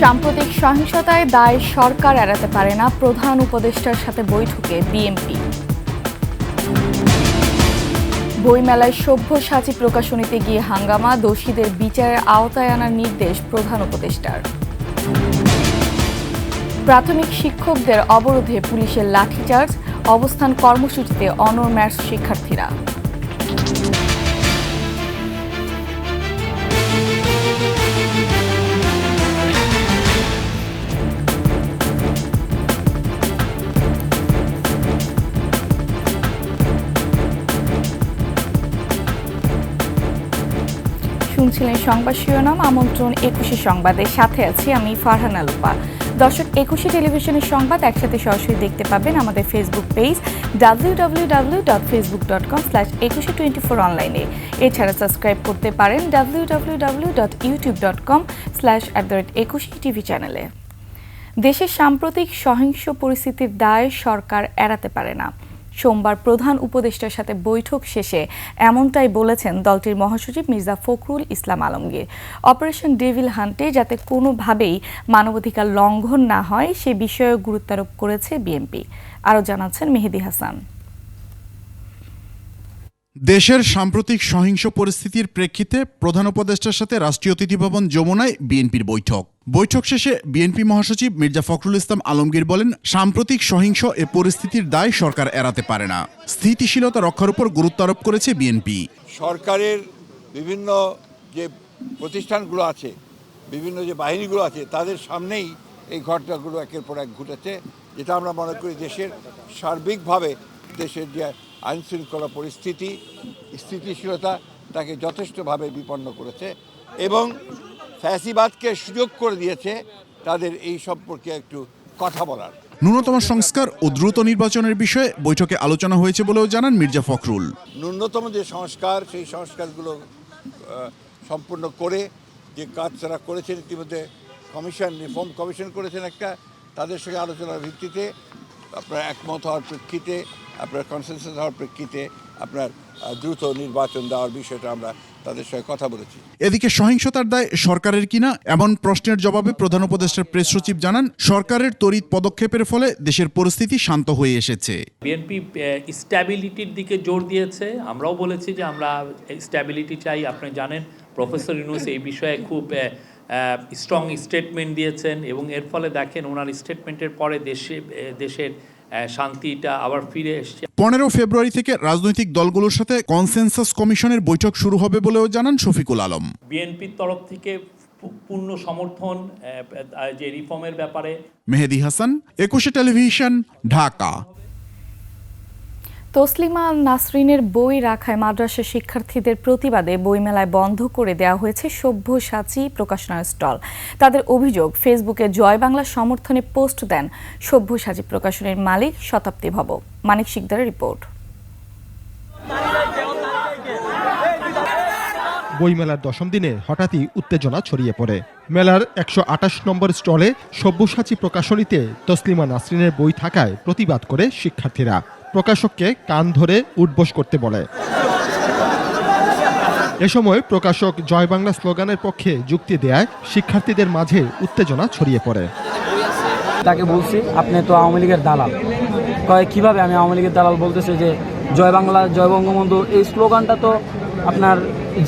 সাম্প্রতিক সহিংসতায় দায় সরকার এড়াতে পারে না, প্রধান উপদেষ্টার সাথে বৈঠকে বিএনপি। বইমেলায় সব্যসাচী প্রকাশনীতে গিয়ে হাঙ্গামা, দোষীদের বিচারের আওতায় আনার নির্দেশ প্রধান উপদেষ্টার। প্রাথমিক শিক্ষকদের অবরোধে পুলিশের লাঠিচার্জ, অবস্থান কর্মসূচিতে অনর ম্যাথস শিক্ষার্থীরা। শুনছিলেন সংবাদ শিরোনাম। আমন্ত্রণ ২১শে সংবাদের সাথে আছি আমি ফারহানা লুপা। দর্শক, ২১শে টেলিভিশনের সংবাদ একসাথে সরাসরি দেখতে পাবেন আমাদের ফেসবুক পেজ www.facebook.com/2124 অনলাইনে। এছাড়া সাবস্ক্রাইব করতে পারেন www.youtube.com/@21টিভি চ্যানেলে। দেশের সাম্প্রতিক সহিংস পরিস্থিতির দায় সরকার এড়াতে পারে না। সোমবার প্রধান উপদেষ্টার সাথে বৈঠক শেষে এমনটাই বলেছেন দলটির মহাসচিব মির্জা ফখরুল ইসলাম আলমগীর। অপারেশন ডেভিল হান্টে যাতে কোনোভাবেই মানবাধিকার লঙ্ঘন না হয় সে বিষয়ে গুরুত্বারোপ করেছে বিএনপি। আরও জানাচ্ছেন মেহেদী হাসান। দেশের সাম্প্রতিক সহিংস পরিস্থিতির প্রেক্ষিতে প্রধান উপদেষ্টার সাথে রাষ্ট্রীয় অতিথি ভবন যমুনায় বিএনপির বৈঠক শেষে বিএনপি মহাসচিব মির্জা ফখরুল ইসলাম আলমগীর বলেন, সাম্প্রতিক সহিংস এ পরিস্থিতির দায় সরকার এড়াতে পারে না। স্থিতিশীলতা রক্ষার উপর গুরুত্ব আরোপ করেছে বিএনপি। সরকারের বিভিন্ন যে প্রতিষ্ঠানগুলো আছে, বিভিন্ন যে বাহিনীগুলো আছে, তাদের সামনেই এই ঘটনাগুলো একের পর এক ঘটেছে, যেটা আমরা মনে করি দেশের সার্বিকভাবে দেশের যে আইন শৃঙ্খলা পরিস্থিতি, স্থিতিশীলতা তাকে যথেষ্টভাবে বিপন্ন করেছে এবং ফ্যাসিবাদকে সুযোগ করে দিয়েছে তাদের এই সম্পর্কে একটু কথা বলার। ন্যূনতম সংস্কার ও দ্রুত নির্বাচনের বিষয়ে বৈঠকে আলোচনা হয়েছে বলেও জানান মির্জা ফখরুল। ন্যূনতম যে সংস্কার, সেই সংস্কারগুলো সম্পূর্ণ করে যে কাজ তারা করেছেন, ইতিমধ্যে রিফর্ম কমিশন করেছেন একটা, তাদের সঙ্গে আলোচনার ভিত্তিতে আপনার একমত হওয়ার প্রেক্ষিতে, আপনার কনসেনসাস হওয়ার প্রেক্ষিতে আপনার দ্রুত নির্বাচন দেওয়ার বিষয়টা আমরা তাদের সঙ্গে কথা বলেছি। এদিকে সহিংসতার দায় সরকারের কিনা এমন প্রশ্নের জবাবে প্রধান উপদেষ্টার প্রেস সচিব জানান, সরকারের তড়িৎ পদক্ষেপের ফলে দেশের পরিস্থিতি শান্ত হয়ে এসেছে। বিএনপি স্ট্যাবিলিটির দিকে জোর দিয়েছে। আমরাও বলেছি যে আমরা স্ট্যাবিলিটি চাই। আপনি জানেন প্রফেসর ইউনূস এই বিষয়ে খুব স্ট্রং স্টেটমেন্ট দিয়েছেন এবং এর ফলে দেখেন ওনার স্টেটমেন্টের পরে দেশের শান্তিটা আবার ফিরে এসছে। 15 ফেব্রুয়ারি থেকে রাজনৈতিক দলগুলোর সাথে কনসেনসাস কমিশনের বৈঠক শুরু হবে বলেও জানান শফিকুল আলম। বিএনপির তরফ থেকে পূর্ণ সমর্থন যে রিফর্মের ব্যাপারে। মেহেদী হাসান, ২১শে টেলিভিশন, ঢাকা। তসলিমা নাসরিনের বই রাখায় মাদ্রাসা শিক্ষার্থীদের প্রতিবাদে বইমেলায় বন্ধ করে দেওয়া হয়েছে সব্যসাচী প্রকাশনার স্টল। তাদের অভিযোগ, ফেসবুকে জয় বাংলা সমর্থনে পোস্ট দেন সব্যসাচী প্রকাশনীর মালিক শতাব্দী ভব। মানিক শিকদারের রিপোর্ট। বইমেলার ১০ম দিনে হঠাৎই উত্তেজনা ছড়িয়ে পড়ে। মেলার ১২৮ নম্বর স্টলে সব্যসাচী প্রকাশনীতে তসলিমা নাসরিনের বই থাকায় প্রতিবাদ করে শিক্ষার্থীরা প্রকাশককে কান ধরে উঠবোস করতে বলে। এ সময় প্রকাশক জয় বাংলা স্লোগানের পক্ষে যুক্তি দেয়ায় শিক্ষার্থীদের মাঝে উত্তেজনা ছড়িয়ে পড়ে। তাকে বলছি, আপনি তো আওয়ামী লীগের দালাল। কিভাবে আমি আওয়ামী লীগের দালাল? বলতেছে যে জয় বাংলা, জয় বঙ্গবন্ধু, এই স্লোগানটা তো আপনার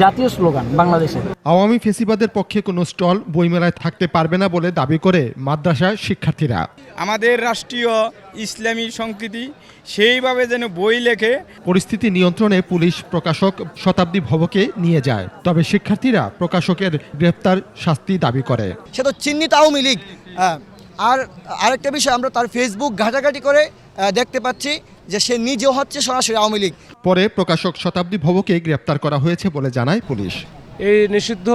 জাতীয় স্লোগান বাংলাদেশের। আওয়ামী ফেসিবাদের পক্ষে কোনো স্টল বইমেলায় থাকতে পারবে না বলে দাবি করে মাদ্রাসা শিক্ষার্থীরা। আমাদের রাষ্ট্রীয় ইসলামী সংস্কৃতি সেইভাবে যেন বই লেখে। পরিস্থিতি নিয়ন্ত্রণে পুলিশ প্রকাশক শতাব্দী ভবকে নিয়ে যায়, তবে শিক্ষার্থীরা প্রকাশকের গ্রেপ্তার শাস্তি দাবি করে। সে তো চিহ্নিত আওয়ামী লীগ। আর আরেকটা বিষয়, আমরা তার ফেসবুক ঘাটাঘাটি করে দেখতে পাচ্ছি যে সে নিজেও হচ্ছে সরাসরি আওয়ামী লীগ। পরে প্রকাশক শতাব্দী ভবকে গ্রেপ্তার করা হয়েছে বলে জানায় পুলিশ। এই নিষিদ্ধ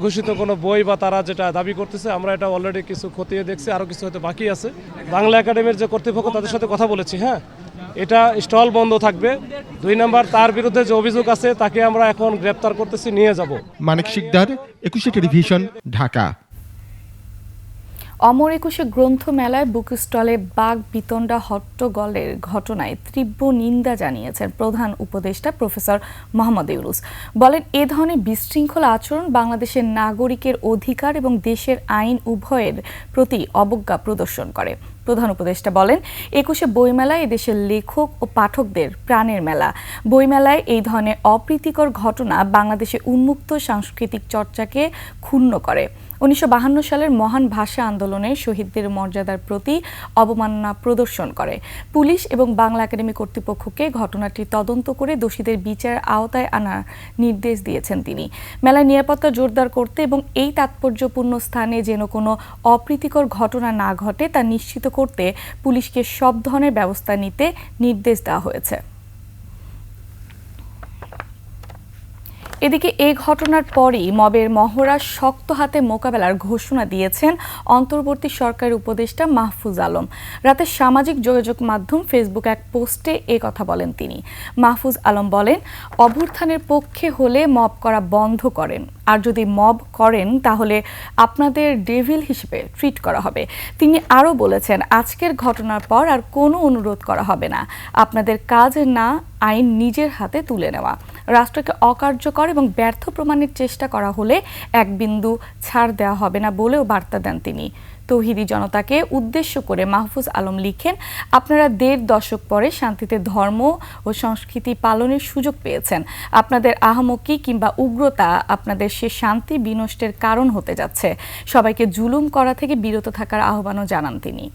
ঘোষিত কোনো বই বা তারা যেটা দাবি করতেছে, আমরা এটা অলরেডি কিছু খতিয়ে দেখছি, আরও কিছু হয়তো বাকি আছে। বাংলা একাডেমির যে কর্তৃপক্ষ, তাদের সাথে কথা বলেছি। এটা স্টল বন্ধ থাকবে। ২ নম্বর, তার বিরুদ্ধে যে অভিযোগ আছে তাকে আমরা এখন গ্রেপ্তার করতেছি, নিয়ে যাব। মানিক শিকদার, ২১শে টেলিভিশন, ঢাকা। অমর একুশে গ্রন্থমেলায় বুক স্টলে বাঘ বিতণ্ডা হট্টগোলের ঘটনায় তীব্র নিন্দা জানিয়েছেন প্রধান উপদেষ্টা প্রফেসর মোহাম্মদ ইউনূস। বলেন, এ ধরনের বিশৃঙ্খল আচরণ বাংলাদেশের নাগরিকের অধিকার এবং দেশের আইন উভয়ের প্রতি অবজ্ঞা প্রদর্শন করে। প্রধান উপদেষ্টা বলেন, একুশে বইমেলা এদেশের লেখক ও পাঠকদের প্রাণের মেলা। বইমেলায় এই ধরনের অপ্রীতিকর ঘটনা বাংলাদেশে উন্মুক্ত সাংস্কৃতিক চর্চাকে ক্ষুণ্ণ করে। 1952 সালের মহান ভাষা আন্দোলনের শহীদদের মর্যাদার প্রতি অবমাননা প্রদর্শন করে। পুলিশ এবং বাংলা একাডেমি কর্তৃপক্ষকে ঘটনাটি তদন্ত করে দোষীদের বিচারের আওতায় আনার নির্দেশ দিয়েছেন তিনি। মেলার নিরাপত্তা জোরদার করতে এবং এই তাৎপর্যপূর্ণ স্থানে যেন কোনো অপ্রীতিকর ঘটনা না ঘটে তা নিশ্চিত করতে পুলিশকে সব ধরনের ব্যবস্থা নিতে নির্দেশ দেওয়া হয়েছে। এদিকে এই ঘটনার পরই মবের মহড়া শক্ত হাতে মোকাবেলার ঘোষণা দিয়েছেন অন্তর্বর্তী সরকারের উপদেষ্টা মাহফুজ আলম। রাতে সামাজিক যোগাযোগ মাধ্যম ফেসবুক এক পোস্টে এ কথা বলেন তিনি। মাহফুজ আলম বলেন, অভ্যুত্থানের পক্ষে হলে মব করা বন্ধ করেন, আর যদি মব করেন তাহলে আপনাদের ডেভিল হিসেবে ট্রিট করা হবে। তিনি আরও বলেছেন, আজকের ঘটনার পর আর কোনো অনুরোধ করা হবে না। আপনাদের কাজ না আইন নিজের হাতে তুলে নেওয়া। রাষ্ট্রকে অকার্যকর এবং ব্যর্থ প্রমাণের চেষ্টা করা হলে এক বিন্দু ছাড় দেওয়া হবে না বলেও বার্তা দেন তিনি। তৌহিদি জনতাকে উদ্দেশ্য করে মাহফুজ আলম লিখেন, আপনারা 1.5 দশক পরে শান্তিতে ধর্ম ও সংস্কৃতি পালনের সুযোগ পেয়েছেন। আপনাদের আহামকি কিংবা উগ্রতা আপনাদের সে শান্তি বিনষ্টের কারণ হতে যাচ্ছে। সবাইকে জুলুম করা থেকে বিরত থাকার আহ্বানও জানান তিনি।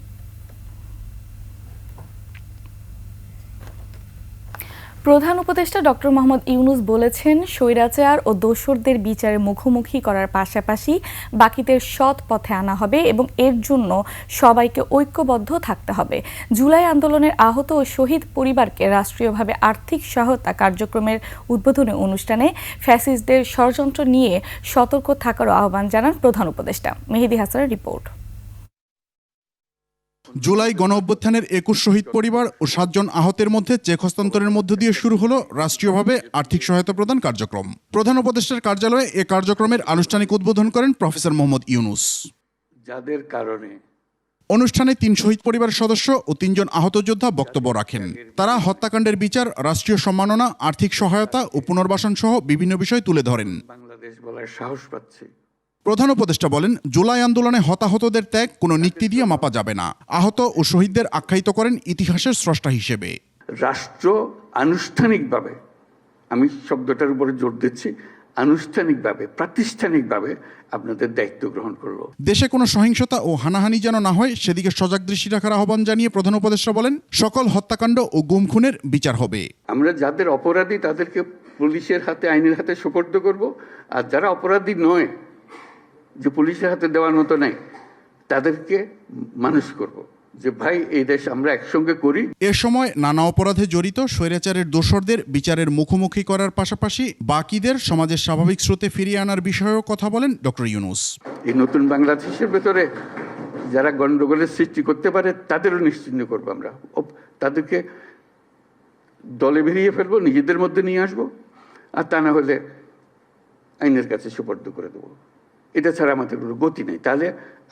প্রধান উপদেষ্টা ডক্টর মোহাম্মদ ইউনূস বলেছেন, স্বৈরাচার ও দোসরদের বিচারের মুখোমুখি করার পাশাপাশি বাকিদের সৎ পথে আনা হবে এবং এর জন্য সবাইকে ঐক্যবদ্ধ থাকতে হবে। জুলাই আন্দোলনের আহত ও শহীদ পরিবারকে রাষ্ট্রীয়ভাবে আর্থিক সহায়তা কার্যক্রমের উদ্বোধনী অনুষ্ঠানে ফ্যাসিস্টদের ষড়যন্ত্র নিয়ে সতর্ক থাকারও আহ্বান জানান প্রধান উপদেষ্টা। মেহেদী হাসানের রিপোর্ট। জুলাই গণ অভ্যুত্থানের 21 শহীদ পরিবার ও 7 জন আহতের মধ্যে চেক হস্তান্তরের মধ্য দিয়ে শুরু হলো রাষ্ট্রীয়ভাবে আর্থিক সহায়তা প্রদান কার্যক্রম। প্রধান উপদেষ্টার কার্যালয়ে এ কার্যক্রমের আনুষ্ঠানিক উদ্বোধন করেন প্রফেসর মোহাম্মদ ইউনূস। যাদের কারণে অনুষ্ঠানে 3 শহীদ পরিবারের সদস্য ও 3 জন আহত যোদ্ধা বক্তব্য রাখেন। তারা হত্যাকাণ্ডের বিচার, রাষ্ট্রীয় সম্মাননা, আর্থিক সহায়তা ও পুনর্বাসন সহ বিভিন্ন বিষয় তুলে ধরেন। বাংলাদেশ বলার সাহস পাচ্ছে। প্রধান উপদেষ্টা বলেন, জুলাই আন্দোলনে হতাহতদের ত্যাগ কোনো নিক্তি দিয়ে মাপা যাবে না। আহত ও শহীদদের আখ্যায়িত করেন ইতিহাসের স্রষ্টা হিসেবে। রাষ্ট্র আনুষ্ঠানিকভাবে, আমি শব্দটার উপরে জোর দিচ্ছি, আনুষ্ঠানিকভাবে, প্রাতিষ্ঠানিকভাবে আপনাদের দায়িত্ব গ্রহণ করলো। দেশে কোনো সহিংসতা ও হানাহানি যেন না হয় সেদিকে সজাগ দৃষ্টি রাখার আহ্বান জানিয়ে প্রধান উপদেষ্টা বলেন, সকল হত্যাকাণ্ড ও গুম খুনের বিচার হবে। আমরা যাদের অপরাধী তাদেরকে পুলিশের হাতে, আইনের হাতে সোপর্দ করব, আর যারা অপরাধী নয়, যে পুলিশের হাতে দেওয়ার মতো নাই, তাদেরকে মানুষ করব যে ভাই এই দেশ আমরা একসঙ্গে করি। এ সময় নানা অপরাধে জড়িত স্বৈরাচারের দোসরদের বিচারের মুখোমুখি করার পাশাপাশি বাকিদের সমাজের স্বাভাবিক স্রোতে ফিরিয়ে আনার বিষয়েও কথা বলেন ডক্টর ইউনূস। এই নতুন বাংলাদেশের ভেতরে যারা গণ্ডগোলের সৃষ্টি করতে পারে তাদেরও নিশ্চিহ্ন করবো আমরা। তাদেরকে দলে বেরিয়ে ফেলবো, নিজেদের মধ্যে নিয়ে আসবো, আর তা না হলে আইনের কাছে সুপর্দ করে দেবো। এটা ছাড়া আমাদের কোনো গতি নেই। তাহলে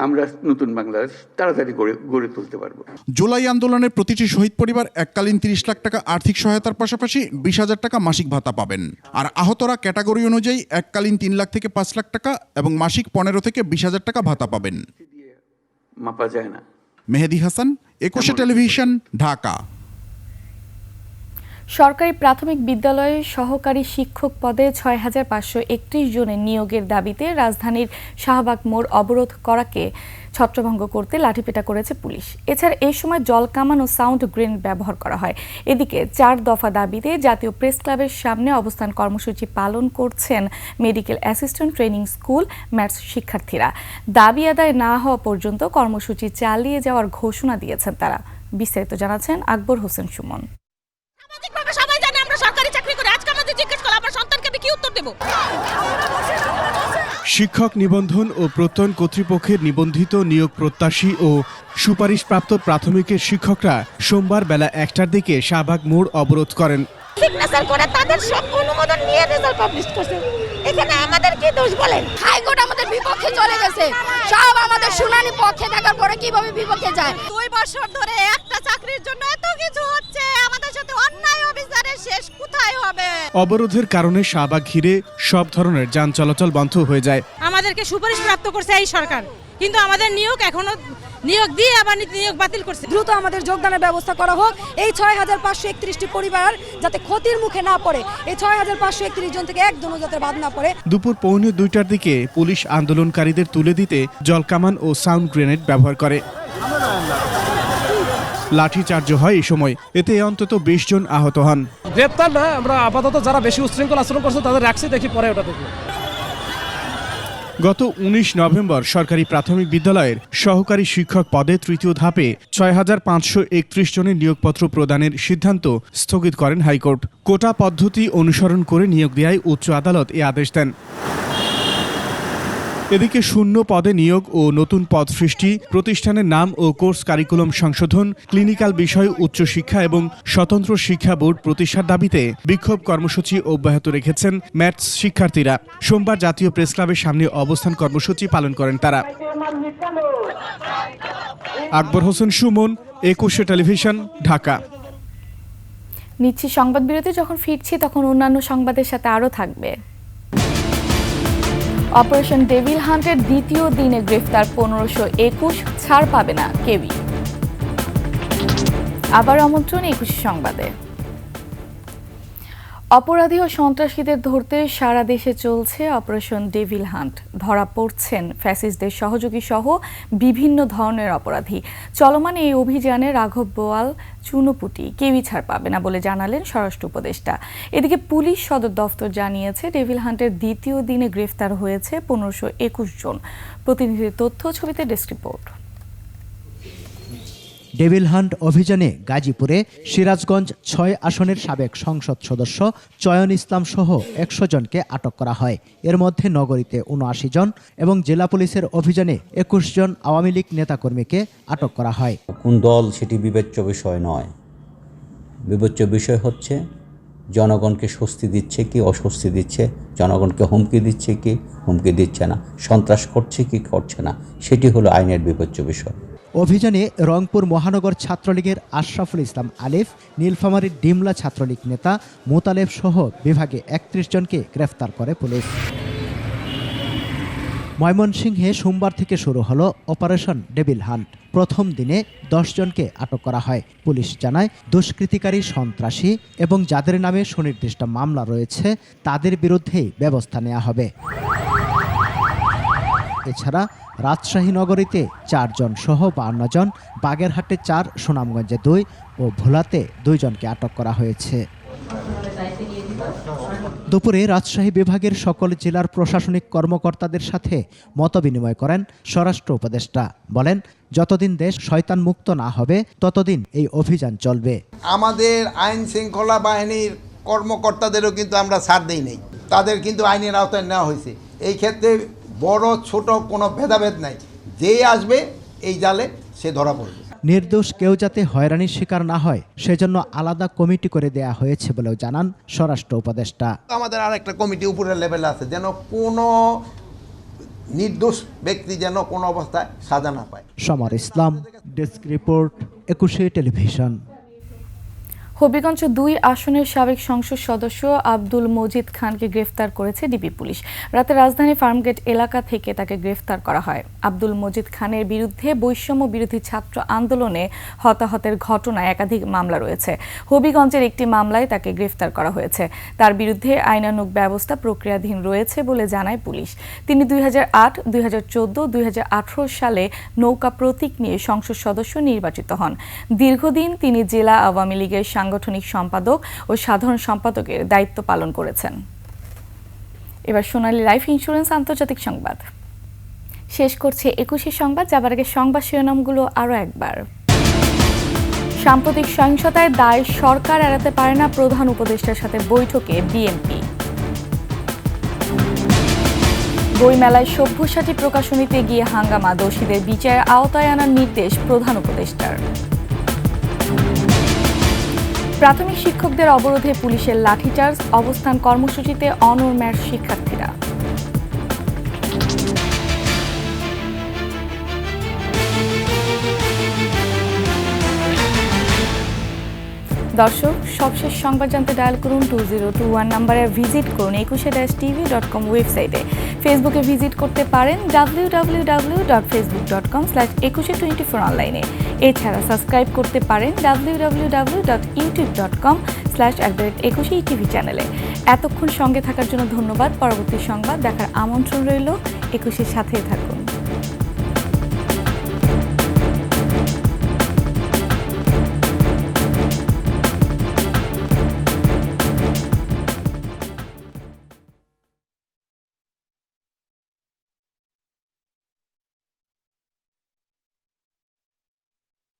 আমরা নতুন বাংলাদেশ তাড়াতাড়ি গড়ে তুলতে পারবো। জুলাই আন্দোলনের প্রতিটি শহীদ পরিবার এককালীন 30 লাখ টাকা আর্থিক সহায়তার পাশাপাশি 20,000 টাকা মাসিক ভাতা পাবেন। আর আহতরা ক্যাটাগরি অনুযায়ী এককালীন 3 লাখ থেকে 5 লাখ টাকা এবং মাসিক 15 থেকে 20,000 টাকা ভাতা পাবেন। মাপা যায় না। মেহেদী হাসান, একুশে টেলিভিশন, ঢাকা। সরকারি প্রাথমিক বিদ্যালয়ে সহকারী শিক্ষক পদে 6,531 জনের নিয়োগের দাবিতে রাজধানীর শাহবাগ মোড় অবরোধ করাকে ছত্রভঙ্গ করতে লাঠিপেটা করেছে পুলিশ। এছাড়া এই সময় জলকামান ও সাউন্ড গ্রেনেড ব্যবহার করা হয়। এদিকে 4 দফা দাবিতে জাতীয় প্রেস ক্লাবের সামনে অবস্থান কর্মসূচি পালন করছেন medical assistant training school maths শিক্ষার্থীরা। দাবি আদায় না হওয়া পর্যন্ত কর্মসূচি চালিয়ে যাওয়ার ঘোষণা দিয়েছেন তারা। বিস্তারিত জানাচ্ছেন আকবর হোসেন সুমন। সবাই জানে আমরা সরকারি চাকরি করি, আজকে আমাদের জিজ্ঞেস করলে আমার সন্তানকে আমি কি উত্তর দেব? শিক্ষক নিবন্ধন ও প্রত্যয়ন কর্তৃপক্ষের নিবন্ধিত নিয়োগ প্রত্যাশী ও সুপারিশপ্রাপ্ত প্রাথমিকের শিক্ষকরা সোমবার বেলা 1টার দিকে শাহবাগ মোড় অবরোধ করেন। সিগনেচার করে তাদের সব অনুমোদন নিয়ে রেজাল্ট পাবলিশ করছে। এখানে আমাদের কি দোষ বলেন? হাইকোর্ট আমাদের বিপক্ষে চলে গেছে, সব আমাদের শুনানি পক্ষে থাকার পরে কিভাবে বিপক্ষে যায়? 2 বছর ধরে একটা চাকরির জন্য এত কিছু হচ্ছে, আমাদের সাথে অন্যায় অবিচারের শেষ কোথায় হবে? অবরোধের কারণে শাহবাগ ঘিরে সব ধরনের যান চলাচল বন্ধ হয়ে যায়। আমাদেরকে সুপারিশ প্রাপ্ত করছে এই সরকার, কিন্তু আমাদের নিয়োগ এখনো নিয়োগ দিয়ে আবার নিয়োগ বাতিল করছে। দ্রুত আমাদের যোগদানের ব্যবস্থা করা হোক। এই 6531টি পরিবার যাতে ক্ষতির মুখে না পড়ে, এই 6531 জন থেকে একজনও যাতে বাদ না পড়ে। দুপুর 1:45টার দিকে পুলিশ আন্দোলনকারীদের তুলে দিতে জলকামান ও সাউন্ড গ্রেনেড ব্যবহার করে। লাঠিচার্জ হয় এই সময়, এতে অন্তত 20 জন আহত হন। গ্রেপ্তার না, আমরা আপাতত যারা বেশি উচ্ছৃঙ্খল আচরণ করছে তাদের রাখছি, দেখি পরে ওটা দেখি। গত 19 নভেম্বর সরকারি প্রাথমিক বিদ্যালয়ের সহকারী শিক্ষক পদে তৃতীয় ধাপে 6531 জনের নিয়োগপত্র প্রদানের সিদ্ধান্ত স্থগিত করেন হাইকোর্ট। কোটা পদ্ধতি অনুসরণ করে নিয়োগ দেওয়ায় উচ্চ আদালত এ আদেশ দেন। এদিকে শূন্য পদে নিয়োগ ও নতুন পদ সৃষ্টি, প্রতিষ্ঠানের নাম ও কোর্স কারিকুলাম সংশোধন, ক্লিনিক্যাল বিষয় উচ্চশিক্ষা এবং স্বতন্ত্র শিক্ষা বোর্ড প্রতিষ্ঠার দাবিতে বিক্ষোভ কর্মসূচি অব্যাহত রেখেছেন ম্যাথস শিক্ষার্থীরা। সোমবার জাতীয় প্রেস ক্লাবের সামনে অবস্থান কর্মসূচি পালন করেন তারা। আকবর হোসেন সুমন, 21 টেলিভিশন, ঢাকা। নিচ্ছি সংবাদ বিরতি, যখন ফিরছি তখন অন্যান্য সংবাদের সাথে আরও থাকবে। অপারেশন ডেভিল হান্টের দ্বিতীয় দিনে গ্রেফতার 1521, ছাড় পাবে না কেউই। আবার আমন্ত্রণ 21 সংবাদে। অপরাধী ও সন্ত্রাসীদের ধরতে সারা দেশে চলছে অপারেশন ডেভিল হান্ট। ধরা পড়ছেন ফ্যাসিস্টদের সহযোগী সহ বিভিন্ন ধরনের অপরাধী। চলমান এই অভিযানে রাঘব বোয়াল, চুনোপুটি কেউই ছাড় পাবে না বলে জানালেন স্বরাষ্ট্র উপদেষ্টা। এদিকে পুলিশ সদর দফতর জানিয়েছে ডেভিল হান্টের দ্বিতীয় দিনে গ্রেফতার হয়েছে 1521 জন। প্রতিনিধির তথ্য, ছবিতে ডেস্ক রিপোর্ট। ডেভিল হান্ট অভিযানে গাজীপুরে সিরাজগঞ্জ 6 আসনের সাবেক সংসদ সদস্য চয়ন ইসলাম সহ 100 জনকে আটক করা হয়। এর মধ্যে নগরীতে 79 জন এবং জেলা পুলিশের অভিযানে 21 জন আওয়ামী লীগ নেতাকর্মীকে আটক করা হয়। কোন দল সেটি বিবেচ্য বিষয় নয়, বিবেচ্য বিষয় হচ্ছে জনগণকে স্বস্তি দিচ্ছে কি অস্বস্তি দিচ্ছে, জনগণকে হুমকি দিচ্ছে কি হুমকি দিচ্ছে না, সন্ত্রাস করছে কি করছে না, সেটি হলো আইনের বিবেচ্য বিষয়। অভিযানে রংপুর মহানগর ছাত্রলীগের আশরাফুল ইসলাম আলিফ, নীলফামারীর ডিমলা ছাত্রলীগ নেতা মোতালেব সহ বিভাগে 31 জনকে গ্রেফতার করে পুলিশ। ময়মনসিংহে সোমবার থেকে শুরু হলো অপারেশন ডেভিল হান্ট। প্রথম দিনে 10 জনকে আটক করা হয়। পুলিশ জানায়, দুষ্কৃতিকারী, সন্ত্রাসী এবং যাদের নামে সুনির্দিষ্ট মামলা রয়েছে তাদের বিরুদ্ধেই ব্যবস্থা নেওয়া হবে। এছাড়া রাজশাহী নগরীতে 4 জন সহ 52 জন, বাগেরহাটে 4, সুনামগঞ্জে 2 ও ভোলাতে 2 জনকে আটক করা হয়েছে। দুপুরে রাজশাহী বিভাগের সকল জেলার প্রশাসনিক কর্মকর্তাদের সাথে মতবিনিময় করেন স্বরাষ্ট্র উপদেষ্টা। বলেন, যতদিন দেশ শয়তান মুক্ত না হবে ততদিন এই অভিযান চলবে। আমাদের আইন শৃঙ্খলা বাহিনীর কর্মকর্তাদেরও কিন্তু আমরা ছাড় দেই নাই, তাদের কিন্তু আইনের আওতায় নেওয়া হয়েছে। এই ক্ষেত্রে বড় ছোট কোনো ভেদাভেদ নাই, যেই আসবে এই জালে সে ধরা পড়বে। নির্দোষ কেউ যাতে হয়রানির শিকার না হয় সেজন্য আলাদা কমিটি করে দেয়া হয়েছে বলেও জানান স্বরাষ্ট্র উপদেষ্টা। আমাদের আরেকটা কমিটি উপরের লেভেলে আছে, যেন কোনো নির্দোষ ব্যক্তি যেন কোনো অবস্থায় সাজা না পায়। সমর ইসলাম, ডেস্ক রিপোর্ট, 21 টেলিভিশন। হবিগঞ্জ 2 আসনের সাবেক সংসদ সদস্য আব্দুল মজিদ খানকে গ্রেফতার করেছে ডিবি পুলিশ। রাতে রাজধানী ফার্মগেট এলাকা থেকে তাকে গ্রেফতার করা হয়। আব্দুল মজিদ খানের বিরুদ্ধে বৈষম্য বিরোধী ছাত্র আন্দোলনে হতাহতের ঘটনায় একাধিক মামলা রয়েছে। হবিগঞ্জের একটি মামলায় তাকে গ্রেফতার করা হয়েছে। তার বিরুদ্ধে আইনানুগ ব্যবস্থা প্রক্রিয়াধীন রয়েছে বলে জানায় পুলিশ। তিনি 2008, 2014, 2018 সালে নৌকা প্রতীক নিয়ে সংসদ সদস্য নির্বাচিত হন। দীর্ঘদিন তিনি জেলা আওয়ামী লীগের সাংগঠনিক সম্পাদক ও সাধারণ সম্পাদকের দায়িত্ব পালন করেছেন। এবার সোনালী লাইফ ইন্স্যুরেন্স আন্তর্জাতিক সংবাদ শেষ করছে 21 সংবাদ। যাবার আগে সংবাদ শিরোনামগুলো আরও একবার। সাম্প্রতিক সহিংসতায় দায় সরকার এড়াতে পারে না, প্রধান উপদেষ্টার সাথে বৈঠকে বিএনপি। বইমেলায় সব্যসাচী প্রকাশনীতে গিয়ে হাঙ্গামা, দোষীদের বিচারের আওতায় আনার নির্দেশ প্রধান উপদেষ্টার। প্রাথমিক শিক্ষকদের অবরোধে পুলিশের লাঠিচার্জ, অবস্থান কর্মসূচিতে অনড় ম্যাট শিক্ষার্থীরা। দর্শক, সবশেষ সংবাদ জানতে ডায়াল করুন 2021 নম্বরে, ভিজিট করুন ekushe-tv.com ওয়েবসাইটে। ফেসবুকে ভিজিট করতে পারেন www.facebook.com/ekushe24 অনলাইনে। এছাড়া সাবস্ক্রাইব করতে পারেন www.youtube.com/@ekushe চ্যানেলে। এতক্ষণ সঙ্গে থাকার জন্য ধন্যবাদ। পরবর্তী সংবাদ দেখার আমন্ত্রণ রইল। একুশের সাথেই থাকুন।